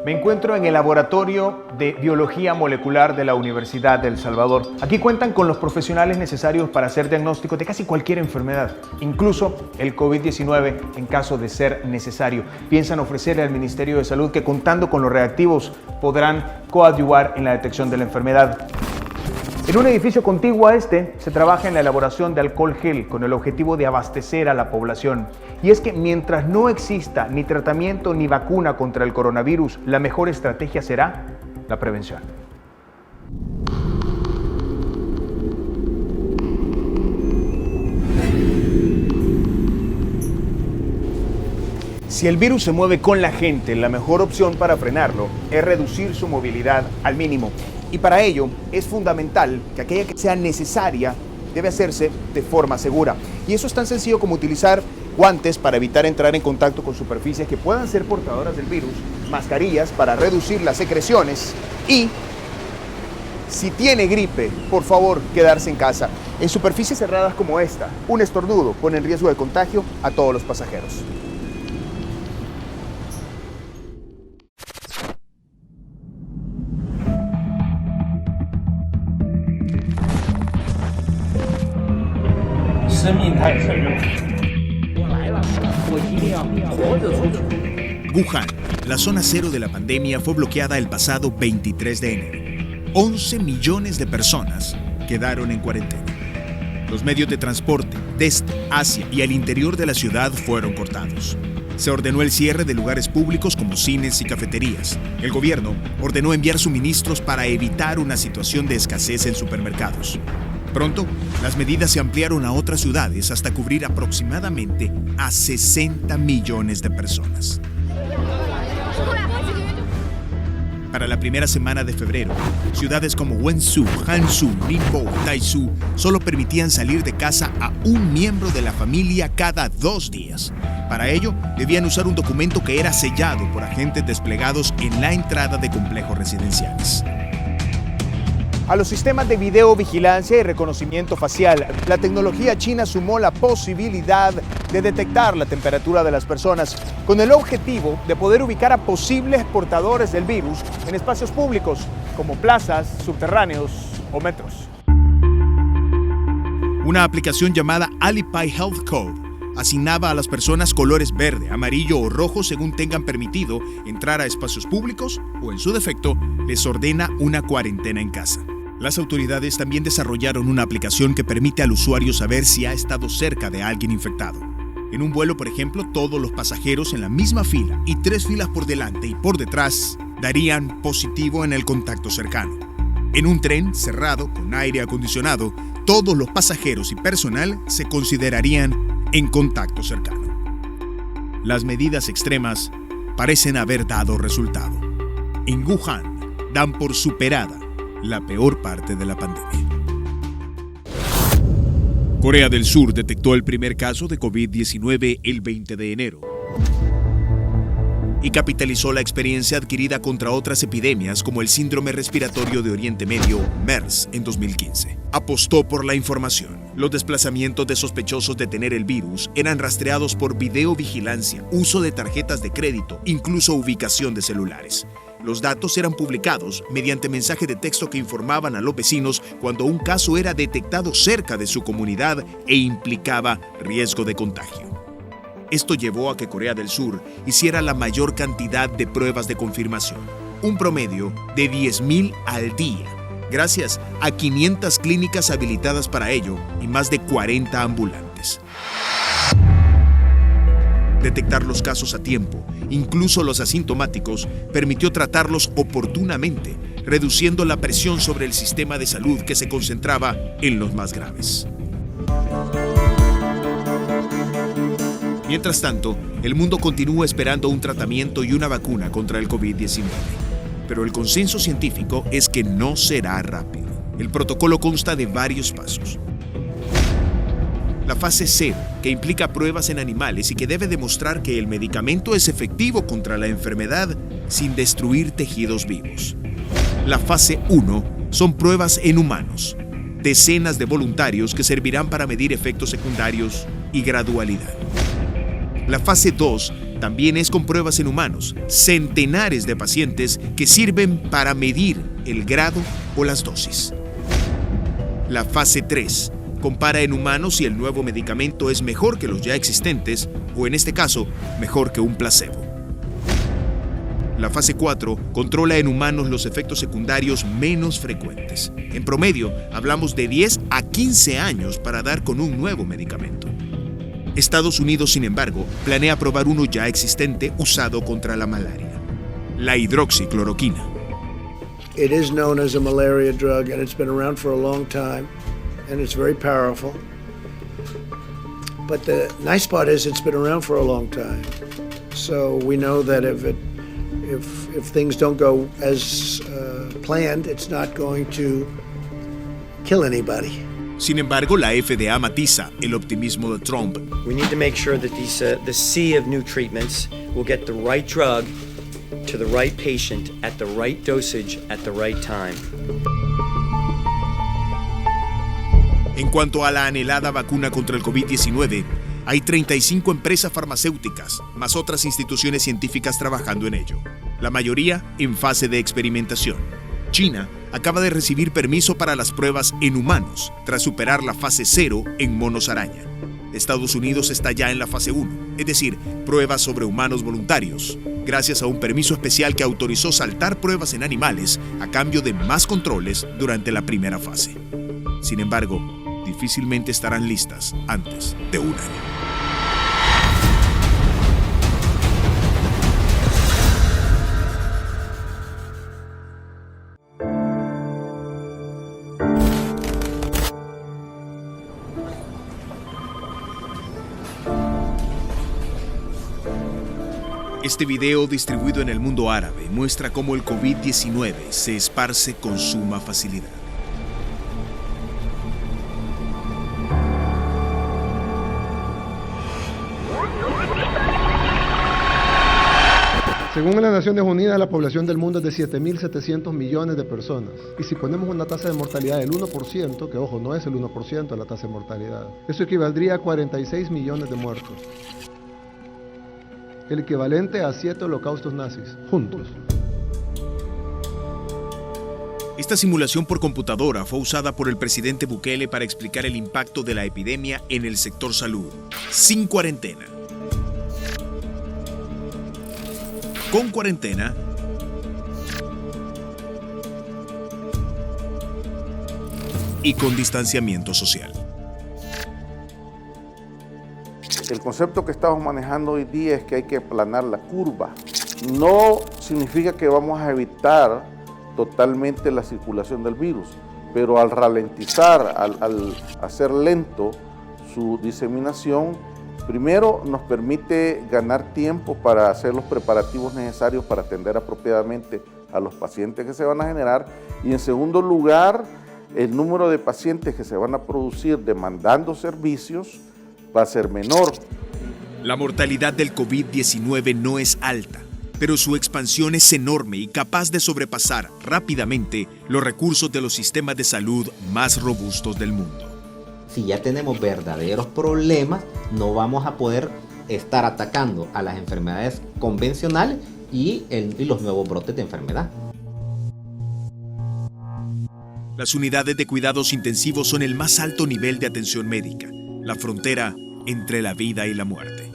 Me encuentro en el Laboratorio de Biología Molecular de la Universidad de El Salvador. Aquí cuentan con los profesionales necesarios para hacer diagnóstico de casi cualquier enfermedad, incluso el COVID-19 en caso de ser necesario. Piensan ofrecerle al Ministerio de Salud que, contando con los reactivos, podrán coadyuvar en la detección de la enfermedad. En un edificio contiguo a este, se trabaja en la elaboración de alcohol gel con el objetivo de abastecer a la población. Y es que mientras no exista ni tratamiento ni vacuna contra el coronavirus, la mejor estrategia será la prevención. Si el virus se mueve con la gente, la mejor opción para frenarlo es reducir su movilidad al mínimo. Y para ello es fundamental que aquella que sea necesaria debe hacerse de forma segura. Y eso es tan sencillo como utilizar guantes para evitar entrar en contacto con superficies que puedan ser portadoras del virus, mascarillas para reducir las secreciones y, si tiene gripe, por favor, quedarse en casa. En superficies cerradas como esta, un estornudo pone en riesgo de contagio a todos los pasajeros. Wuhan, la zona cero de la pandemia, fue bloqueada el pasado 23 de enero. 11 millones de personas quedaron en cuarentena. Los medios de transporte desde, hacia y al interior de la ciudad fueron cortados. Se ordenó el cierre de lugares públicos como cines y cafeterías. El gobierno ordenó enviar suministros para evitar una situación de escasez en supermercados. Pronto, las medidas se ampliaron a otras ciudades hasta cubrir aproximadamente a 60 millones de personas. Para la primera semana de febrero, ciudades como Wenzhou, Hangzhou, Ningbo y Taizhou solo permitían salir de casa a un miembro de la familia cada 2 días. Para ello, debían usar un documento que era sellado por agentes desplegados en la entrada de complejos residenciales. A los sistemas de videovigilancia y reconocimiento facial, la tecnología china sumó la posibilidad de detectar la temperatura de las personas con el objetivo de poder ubicar a posibles portadores del virus en espacios públicos como plazas, subterráneos o metros. Una aplicación llamada Alipay Health Code asignaba a las personas colores verde, amarillo o rojo según tengan permitido entrar a espacios públicos o, en su defecto, les ordena una cuarentena en casa. Las autoridades también desarrollaron una aplicación que permite al usuario saber si ha estado cerca de alguien infectado. En un vuelo, por ejemplo, todos los pasajeros en la misma fila y 3 filas por delante y por detrás darían positivo en el contacto cercano. En un tren cerrado con aire acondicionado, todos los pasajeros y personal se considerarían en contacto cercano. Las medidas extremas parecen haber dado resultado. En Wuhan dan por superada la peor parte de la pandemia. Corea del Sur detectó el primer caso de COVID-19 el 20 de enero y capitalizó la experiencia adquirida contra otras epidemias como el síndrome respiratorio de Oriente Medio, MERS, en 2015. Apostó por la información. Los desplazamientos de sospechosos de tener el virus eran rastreados por videovigilancia, uso de tarjetas de crédito, incluso ubicación de celulares. Los datos eran publicados mediante mensaje de texto que informaban a los vecinos cuando un caso era detectado cerca de su comunidad e implicaba riesgo de contagio. Esto llevó a que Corea del Sur hiciera la mayor cantidad de pruebas de confirmación, un promedio de 10.000 al día, gracias a 500 clínicas habilitadas para ello y más de 40 ambulantes. Detectar los casos a tiempo, incluso los asintomáticos, permitió tratarlos oportunamente, reduciendo la presión sobre el sistema de salud que se concentraba en los más graves. Mientras tanto, el mundo continúa esperando un tratamiento y una vacuna contra el COVID-19. Pero el consenso científico es que no será rápido. El protocolo consta de varios pasos. La fase 0, que implica pruebas en animales y que debe demostrar que el medicamento es efectivo contra la enfermedad sin destruir tejidos vivos. La fase 1 son pruebas en humanos, decenas de voluntarios que servirán para medir efectos secundarios y gradualidad. La fase 2 también es con pruebas en humanos, centenares de pacientes que sirven para medir el grado o las dosis. La fase 3 compara en humanos si el nuevo medicamento es mejor que los ya existentes o, en este caso, mejor que un placebo. La fase 4 controla en humanos los efectos secundarios menos frecuentes. En promedio, hablamos de 10 a 15 años para dar con un nuevo medicamento. Estados Unidos, sin embargo, planea probar uno ya existente usado contra la malaria: la hidroxicloroquina. It is known as a malaria drug and it's been around for a long time and it's very powerful. But the nice part is it's been around for a long time. So we know that if things don't go as planned, it's not going to kill anybody. Sin embargo, la FDA matiza el optimismo de Trump. We need to make sure that the sea of new treatments will get the right drug to the right patient at the right dosage at the right time. En cuanto a la anhelada vacuna contra el COVID-19, hay 35 empresas farmacéuticas, más otras instituciones científicas trabajando en ello, la mayoría en fase de experimentación. China acaba de recibir permiso para las pruebas en humanos, tras superar la fase 0 en monos araña. Estados Unidos está ya en la fase 1, es decir, pruebas sobre humanos voluntarios, gracias a un permiso especial que autorizó saltar pruebas en animales a cambio de más controles durante la primera fase. Sin embargo, difícilmente estarán listas antes de un año. Este video, distribuido en el mundo árabe, muestra cómo el COVID-19 se esparce con suma facilidad. Según las Naciones Unidas, la población del mundo es de 7.700 millones de personas. Y si ponemos una tasa de mortalidad del 1%, que ojo, no es el 1% de la tasa de mortalidad, eso equivaldría a 46 millones de muertos. El equivalente a 7 holocaustos nazis, juntos. Esta simulación por computadora fue usada por el presidente Bukele para explicar el impacto de la epidemia en el sector salud, sin cuarentena. Con cuarentena y con distanciamiento social. El concepto que estamos manejando hoy día es que hay que aplanar la curva. No significa que vamos a evitar totalmente la circulación del virus, pero al ralentizar, al hacer lento su diseminación, primero nos permite ganar tiempo para hacer los preparativos necesarios para atender apropiadamente a los pacientes que se van a generar, y en segundo lugar, el número de pacientes que se van a producir demandando servicios va a ser menor. La mortalidad del COVID-19 no es alta, pero su expansión es enorme y capaz de sobrepasar rápidamente los recursos de los sistemas de salud más robustos del mundo. Si ya tenemos verdaderos problemas, no vamos a poder estar atacando a las enfermedades convencionales y los nuevos brotes de enfermedad. Las unidades de cuidados intensivos son el más alto nivel de atención médica, la frontera entre la vida y la muerte.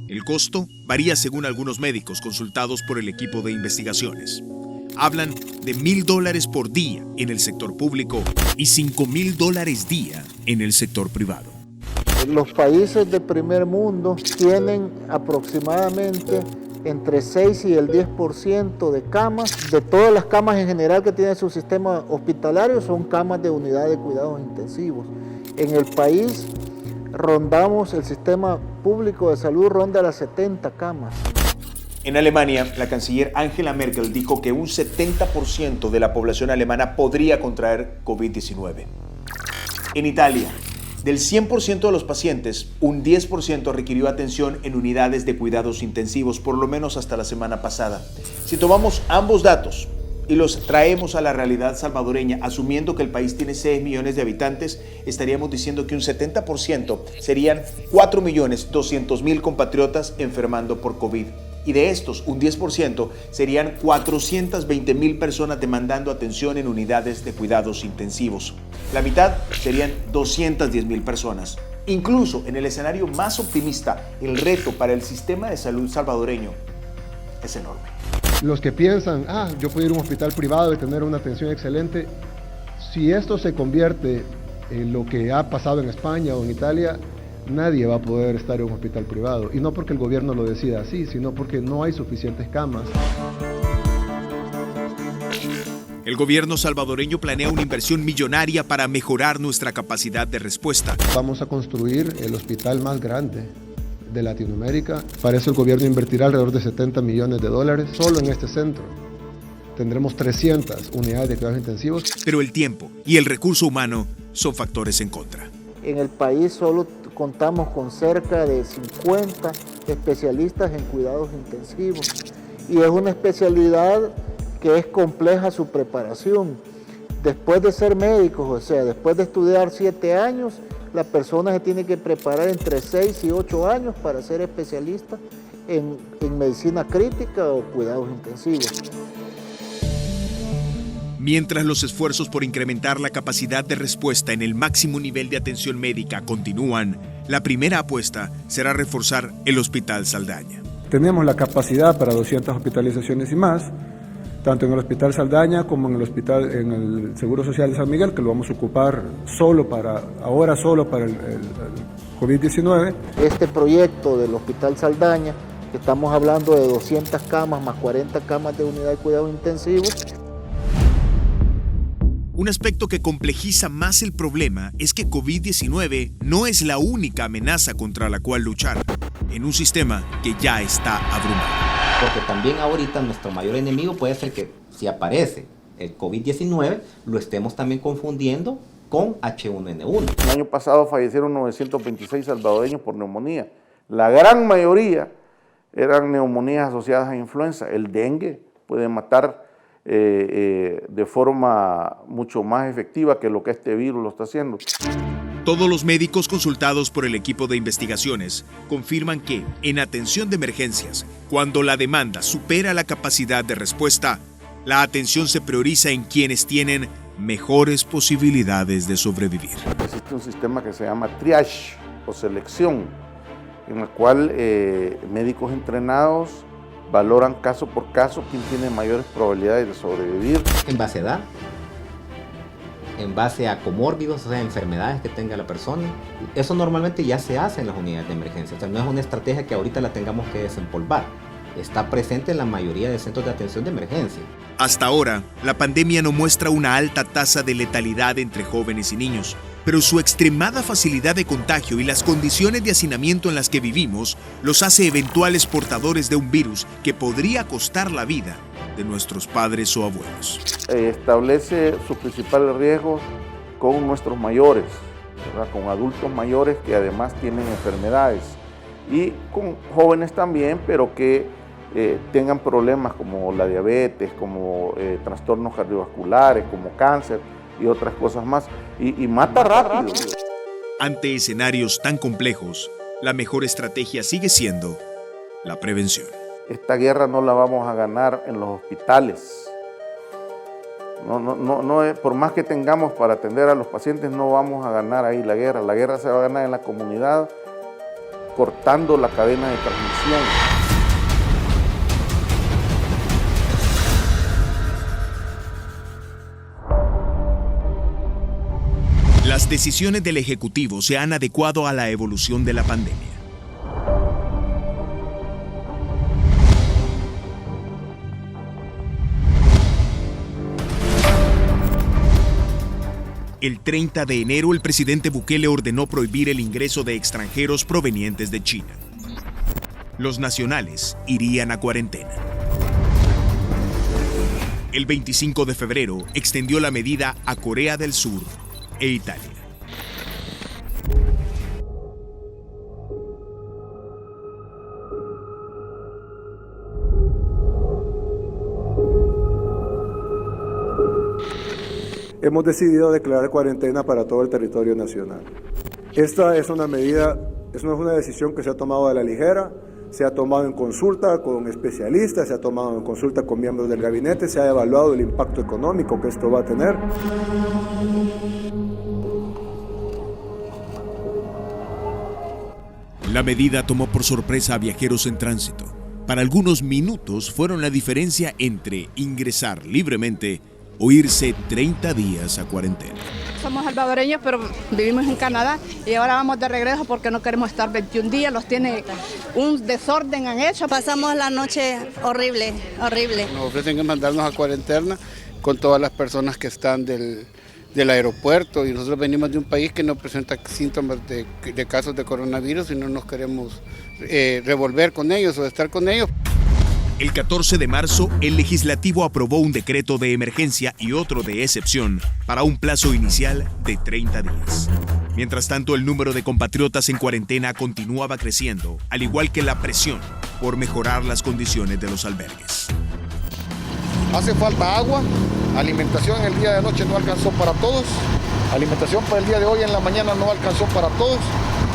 El costo varía según algunos médicos consultados por el equipo de investigaciones. Hablan de $1,000 por día en el sector público y $5,000 día en el sector privado. Los países de primer mundo tienen aproximadamente entre 6 y el 10% de camas. De todas las camas en general que tiene su sistema hospitalario son camas de unidad de cuidados intensivos. En el país rondamos, el sistema público de salud ronda las 70 camas. En Alemania, la canciller Angela Merkel dijo que un 70% de la población alemana podría contraer COVID-19. En Italia, del 100% de los pacientes, un 10% requirió atención en unidades de cuidados intensivos, por lo menos hasta la semana pasada. Si tomamos ambos datos, y los traemos a la realidad salvadoreña, asumiendo que el país tiene 6 millones de habitantes, estaríamos diciendo que un 70% serían 4.200.000 compatriotas enfermando por COVID. Y de estos, un 10% serían 420.000 personas demandando atención en unidades de cuidados intensivos. La mitad serían 210.000 personas. Incluso en el escenario más optimista, el reto para el sistema de salud salvadoreño es enorme. Los que piensan, yo puedo ir a un hospital privado y tener una atención excelente, si esto se convierte en lo que ha pasado en España o en Italia, nadie va a poder estar en un hospital privado. Y no porque el gobierno lo decida así, sino porque no hay suficientes camas. El gobierno salvadoreño planea una inversión millonaria para mejorar nuestra capacidad de respuesta. Vamos a construir el hospital más grande de Latinoamérica. Para eso el gobierno invertirá alrededor de $70 millones solo en este centro. Tendremos 300 unidades de cuidados intensivos. Pero el tiempo y el recurso humano son factores en contra. En el país solo contamos con cerca de 50 especialistas en cuidados intensivos y es una especialidad que es compleja su preparación. Después de ser médicos, o sea, después de estudiar 7 años, la persona se tiene que preparar entre 6 y 8 años para ser especialista en medicina crítica o cuidados intensivos. Mientras los esfuerzos por incrementar la capacidad de respuesta en el máximo nivel de atención médica continúan, la primera apuesta será reforzar el Hospital Saldaña. Tenemos la capacidad para 200 hospitalizaciones y más, tanto en el Hospital Saldaña como en el Seguro Social de San Miguel, que lo vamos a ocupar solo para el COVID-19. Este proyecto del Hospital Saldaña, que estamos hablando de 200 camas más 40 camas de unidad de cuidados intensivos. Un aspecto que complejiza más el problema es que COVID-19 no es la única amenaza contra la cual luchar, en un sistema que ya está abrumado. Porque también ahorita nuestro mayor enemigo puede ser que si aparece el COVID-19, lo estemos también confundiendo con H1N1. El año pasado fallecieron 926 salvadoreños por neumonía. La gran mayoría eran neumonías asociadas a influenza. El dengue puede matar de forma mucho más efectiva que lo que este virus lo está haciendo. Todos los médicos consultados por el equipo de investigaciones confirman que, en atención de emergencias, cuando la demanda supera la capacidad de respuesta, la atención se prioriza en quienes tienen mejores posibilidades de sobrevivir. Existe un sistema que se llama triage o selección, en el cual médicos entrenados valoran caso por caso quién tiene mayores probabilidades de sobrevivir. En base a edad, en base a comórbidos, o sea, enfermedades que tenga la persona. Eso normalmente ya se hace en las unidades de emergencia. O sea, no es una estrategia que ahorita la tengamos que desempolvar. Está presente en la mayoría de centros de atención de emergencia. Hasta ahora, la pandemia no muestra una alta tasa de letalidad entre jóvenes y niños, pero su extremada facilidad de contagio y las condiciones de hacinamiento en las que vivimos los hace eventuales portadores de un virus que podría costar la vida de nuestros padres o abuelos. Establece sus principales riesgos con nuestros mayores, ¿verdad? Con adultos mayores que además tienen enfermedades y con jóvenes también, pero que tengan problemas como la diabetes, como trastornos cardiovasculares, como cáncer y otras cosas más, y mata rápido. Ante escenarios tan complejos, la mejor estrategia sigue siendo la prevención. Esta guerra no la vamos a ganar en los hospitales. Por más que tengamos para atender a los pacientes, no vamos a ganar ahí la guerra. La guerra se va a ganar en la comunidad, cortando la cadena de transmisión. Las decisiones del Ejecutivo se han adecuado a la evolución de la pandemia. El 30 de enero, el presidente Bukele ordenó prohibir el ingreso de extranjeros provenientes de China. Los nacionales irían a cuarentena. El 25 de febrero, extendió la medida a Corea del Sur e Italia. hemos decidido declarar cuarentena para todo el territorio nacional. Esta es una medida, no es una decisión que se ha tomado a la ligera, se ha tomado en consulta con especialistas, se ha tomado en consulta con miembros del gabinete, se ha evaluado el impacto económico que esto va a tener. La medida tomó por sorpresa a viajeros en tránsito. Para algunos minutos fueron la diferencia entre ingresar libremente o irse 30 días a cuarentena. Somos salvadoreños, pero vivimos en Canadá y ahora vamos de regreso porque no queremos estar 21 días, los tiene un desorden han hecho. Pasamos la noche horrible, horrible. Nos ofrecen que mandarnos a cuarentena con todas las personas que están del aeropuerto y nosotros venimos de un país que no presenta síntomas de casos de coronavirus y no nos queremos revolver con ellos o estar con ellos. El 14 de marzo, el legislativo aprobó un decreto de emergencia y otro de excepción para un plazo inicial de 30 días. Mientras tanto, el número de compatriotas en cuarentena continuaba creciendo, al igual que la presión por mejorar las condiciones de los albergues. Hace falta agua, alimentación en el día de anoche no alcanzó para todos, alimentación para el día de hoy en la mañana no alcanzó para todos,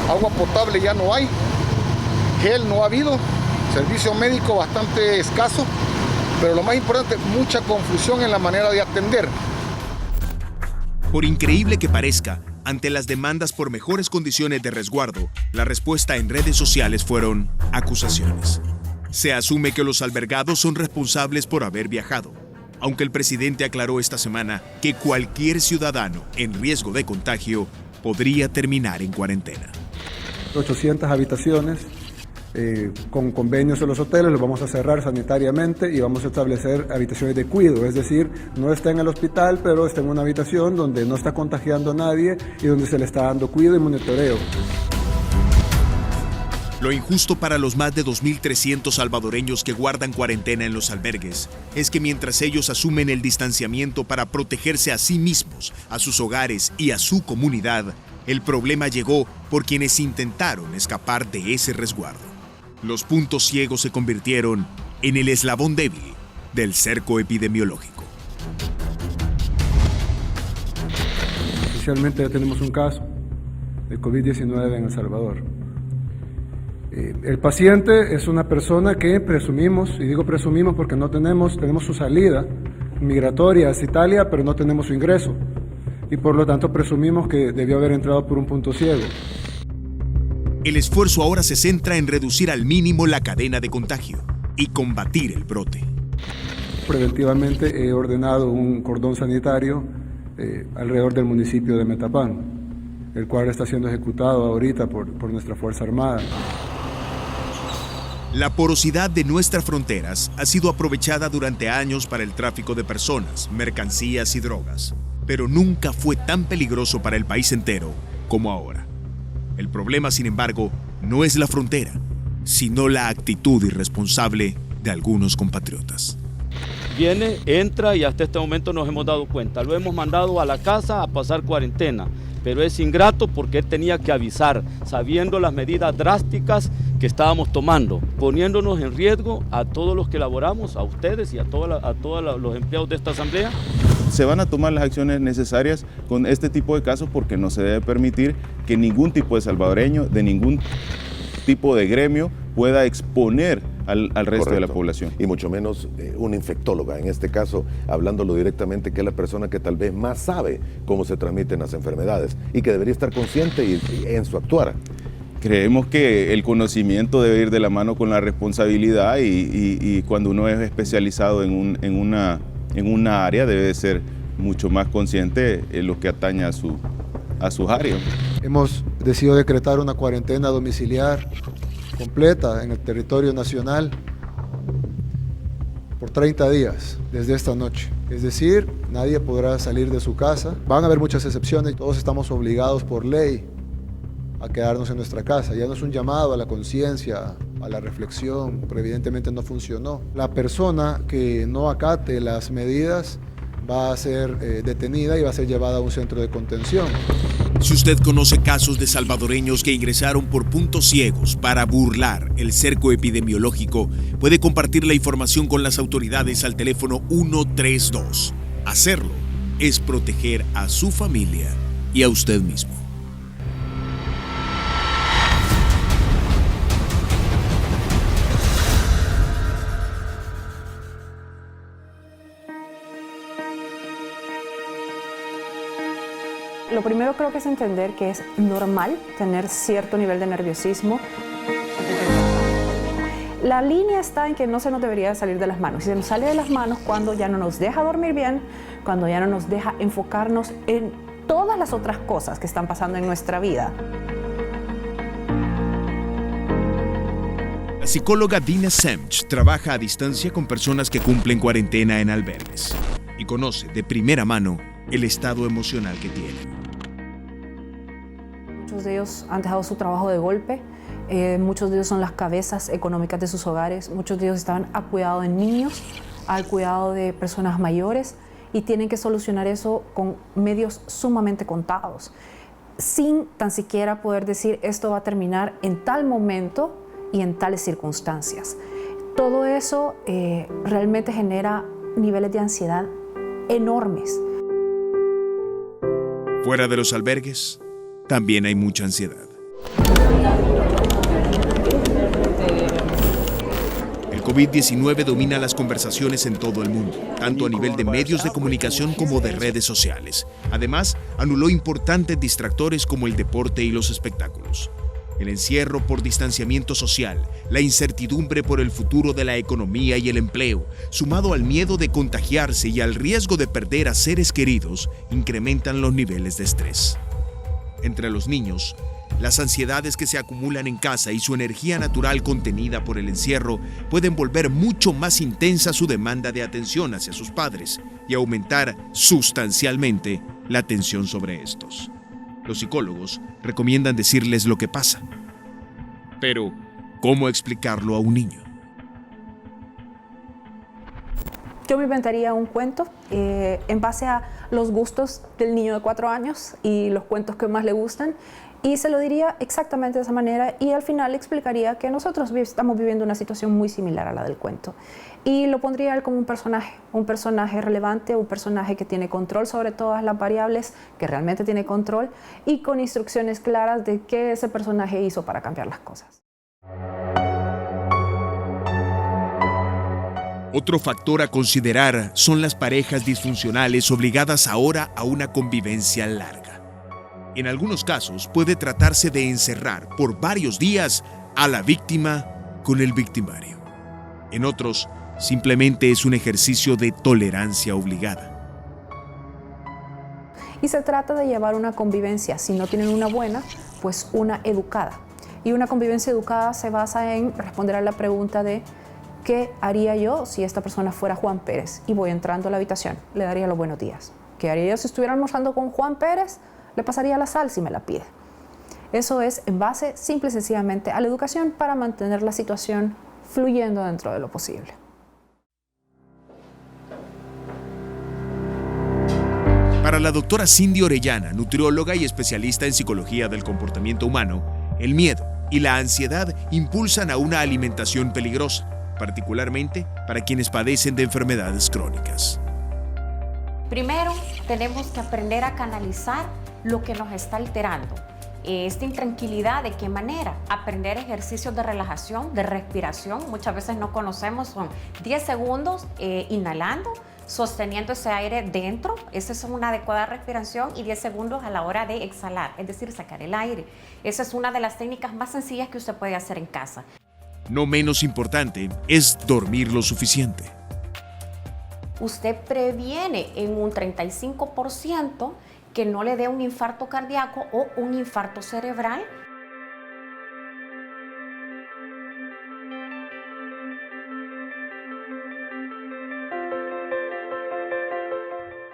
agua potable ya no hay, gel no ha habido, servicio médico bastante escaso, pero lo más importante, mucha confusión en la manera de atender. Por increíble que parezca, ante las demandas por mejores condiciones de resguardo, la respuesta en redes sociales fueron acusaciones. Se asume que los albergados son responsables por haber viajado, aunque el presidente aclaró esta semana que cualquier ciudadano en riesgo de contagio podría terminar en cuarentena. 800 habitaciones. Con convenios en los hoteles los vamos a cerrar sanitariamente y vamos a establecer habitaciones de cuidado, es decir, no está en el hospital, pero está en una habitación donde no está contagiando a nadie y donde se le está dando cuidado y monitoreo. Lo injusto para los más de 2.300 salvadoreños que guardan cuarentena en los albergues es que mientras ellos asumen el distanciamiento para protegerse a sí mismos, a sus hogares y a su comunidad, el problema llegó por quienes intentaron escapar de ese resguardo. Los puntos ciegos se convirtieron en el eslabón débil del cerco epidemiológico. Oficialmente ya tenemos un caso de COVID-19 en El Salvador. El paciente es una persona que presumimos, y digo presumimos porque no tenemos su salida migratoria hacia Italia, pero no tenemos su ingreso. Y por lo tanto presumimos que debió haber entrado por un punto ciego. El esfuerzo ahora se centra en reducir al mínimo la cadena de contagio y combatir el brote. Preventivamente he ordenado un cordón sanitario alrededor del municipio de Metapán, el cual está siendo ejecutado ahorita por nuestra Fuerza Armada. La porosidad de nuestras fronteras ha sido aprovechada durante años para el tráfico de personas, mercancías y drogas, pero nunca fue tan peligroso para el país entero como ahora. El problema, sin embargo, no es la frontera, sino la actitud irresponsable de algunos compatriotas. Viene, entra y hasta este momento nos hemos dado cuenta. Lo hemos mandado a la casa a pasar cuarentena, pero es ingrato porque él tenía que avisar, sabiendo las medidas drásticas que estábamos tomando, poniéndonos en riesgo a todos los que laboramos, a ustedes y a todos los empleados de esta asamblea. Se van a tomar las acciones necesarias con este tipo de casos porque no se debe permitir que ningún tipo de salvadoreño, de ningún tipo de gremio, pueda exponer al resto de la población. Y mucho menos una infectóloga, en este caso, hablándolo directamente, que es la persona que tal vez más sabe cómo se transmiten las enfermedades y que debería estar consciente y en su actuar. Creemos que el conocimiento debe ir de la mano con la responsabilidad y cuando uno es especializado en una área debe ser mucho más consciente en lo que atañe a sus áreas. Hemos decidido decretar una cuarentena domiciliar completa en el territorio nacional por 30 días desde esta noche. Es decir, nadie podrá salir de su casa. Van a haber muchas excepciones, todos estamos obligados por ley a quedarnos en nuestra casa. Ya no es un llamado a la conciencia, a la reflexión, pero evidentemente no funcionó. La persona que no acate las medidas va a ser detenida y va a ser llevada a un centro de contención. Si usted conoce casos de salvadoreños que ingresaron por puntos ciegos para burlar el cerco epidemiológico, puede compartir la información con las autoridades al teléfono 132. Hacerlo es proteger a su familia y a usted mismo. Lo primero creo que es entender que es normal tener cierto nivel de nerviosismo. La línea está en que no se nos debería salir de las manos. Si se nos sale de las manos cuando ya no nos deja dormir bien, cuando ya no nos deja enfocarnos en todas las otras cosas que están pasando en nuestra vida. La psicóloga Dina Semch trabaja a distancia con personas que cumplen cuarentena en albergues y conoce de primera mano el estado emocional que tienen. Muchos de ellos han dejado su trabajo de golpe, muchos de ellos son las cabezas económicas de sus hogares, muchos de ellos estaban a cuidado de niños, al cuidado de personas mayores y tienen que solucionar eso con medios sumamente contados, sin tan siquiera poder decir esto va a terminar en tal momento y en tales circunstancias. Todo eso realmente genera niveles de ansiedad enormes. Fuera de los albergues, también hay mucha ansiedad. El COVID-19 domina las conversaciones en todo el mundo, tanto a nivel de medios de comunicación como de redes sociales. Además, anuló importantes distractores como el deporte y los espectáculos. El encierro por distanciamiento social, la incertidumbre por el futuro de la economía y el empleo, sumado al miedo de contagiarse y al riesgo de perder a seres queridos, incrementan los niveles de estrés. Entre los niños, las ansiedades que se acumulan en casa y su energía natural contenida por el encierro pueden volver mucho más intensa su demanda de atención hacia sus padres y aumentar sustancialmente la tensión sobre estos. Los psicólogos recomiendan decirles lo que pasa. Pero, ¿cómo explicarlo a un niño? Yo me inventaría un cuento en base a los gustos del niño de 4 años y los cuentos que más le gustan y se lo diría exactamente de esa manera y al final le explicaría que nosotros estamos viviendo una situación muy similar a la del cuento y lo pondría él como un personaje relevante, un personaje que tiene control sobre todas las variables, que realmente tiene control y con instrucciones claras de qué ese personaje hizo para cambiar las cosas. Otro factor a considerar son las parejas disfuncionales obligadas ahora a una convivencia larga. En algunos casos puede tratarse de encerrar por varios días a la víctima con el victimario. En otros, simplemente es un ejercicio de tolerancia obligada. Y se trata de llevar una convivencia, si no tienen una buena, pues una educada. Y una convivencia educada se basa en responder a la pregunta de ¿qué haría yo si esta persona fuera Juan Pérez? Y voy entrando a la habitación, le daría los buenos días. ¿Qué haría yo si estuviera almorzando con Juan Pérez? Le pasaría la sal si me la pide. Eso es en base simple y sencillamente a la educación para mantener la situación fluyendo dentro de lo posible. Para la doctora Cindy Orellana, nutrióloga y especialista en psicología del comportamiento humano, el miedo y la ansiedad impulsan a una alimentación peligrosa, particularmente para quienes padecen de enfermedades crónicas. Primero, tenemos que aprender a canalizar lo que nos está alterando. Esta intranquilidad, ¿de qué manera? Aprender ejercicios de relajación, de respiración. Muchas veces no conocemos, son 10 segundos inhalando, sosteniendo ese aire dentro. Esa es una adecuada respiración y 10 segundos a la hora de exhalar, es decir, sacar el aire. Esa es una de las técnicas más sencillas que usted puede hacer en casa. No menos importante es dormir lo suficiente. Usted previene en un 35% que no le dé un infarto cardíaco o un infarto cerebral.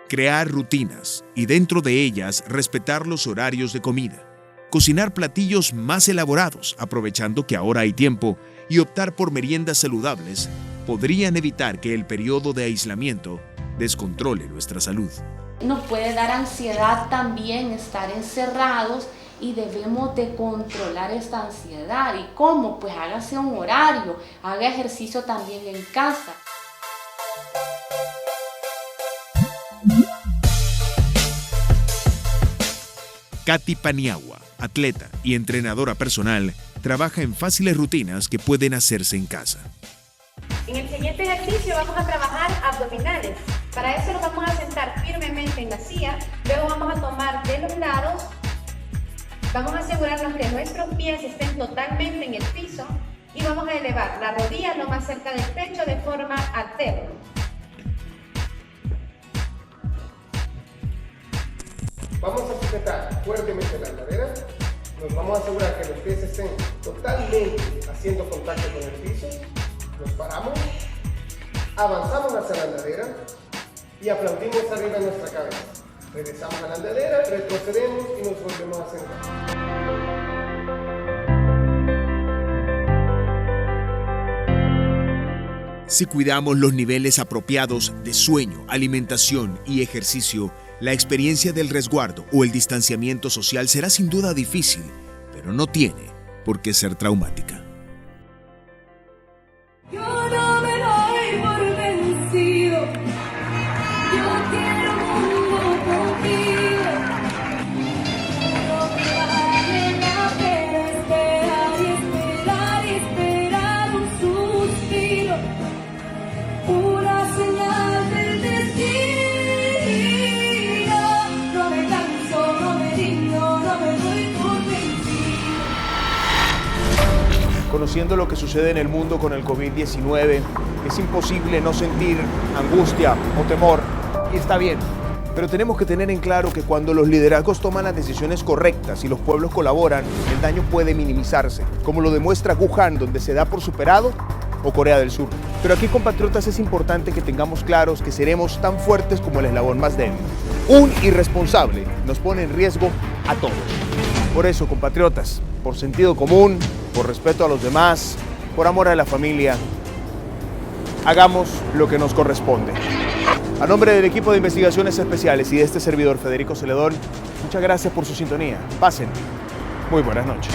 Crear rutinas y dentro de ellas respetar los horarios de comida. Cocinar platillos más elaborados, aprovechando que ahora hay tiempo, y optar por meriendas saludables podrían evitar que el periodo de aislamiento descontrole nuestra salud. Nos puede dar ansiedad también estar encerrados y debemos de controlar esta ansiedad. ¿Y cómo? Pues hágase un horario, haga ejercicio también en casa. Katy Paniagua, atleta y entrenadora personal, trabaja en fáciles rutinas que pueden hacerse en casa. En el siguiente ejercicio vamos a trabajar abdominales. Para eso nos vamos a sentar firmemente en la silla, luego vamos a tomar de los lados, vamos a asegurarnos que nuestros pies estén totalmente en el piso y vamos a elevar la rodilla lo más cerca del pecho de forma alterna. Vamos a sujetar fuertemente las caderas, nos vamos a asegurar que los pies estén totalmente haciendo contacto con el piso, nos paramos, avanzamos hacia la andadera y aplaudimos arriba de nuestra cabeza. Regresamos a la andadera, retrocedemos y nos volvemos a sentar. Si cuidamos los niveles apropiados de sueño, alimentación y ejercicio, la experiencia del resguardo o el distanciamiento social será sin duda difícil, pero no tiene por qué ser traumática. Yo no me doy por vencido. Yo quiero un mundo contigo. No me vale la pena esperar y esperar y esperar un suspiro. Una señal del destino. No me canso, no me rindo, no me doy por vencido. Conociendo lo que sucede en el mundo con el COVID-19, es imposible no sentir angustia o temor, y está bien. Pero tenemos que tener en claro que cuando los liderazgos toman las decisiones correctas y los pueblos colaboran, el daño puede minimizarse, como lo demuestra Wuhan, donde se da por superado, o Corea del Sur. Pero aquí, compatriotas, es importante que tengamos claros que seremos tan fuertes como el eslabón más débil. Un irresponsable nos pone en riesgo a todos. Por eso, compatriotas, por sentido común, por respeto a los demás, por amor a la familia, hagamos lo que nos corresponde. A nombre del equipo de investigaciones especiales y de este servidor Federico Celedón, muchas gracias por su sintonía. Pasen muy buenas noches.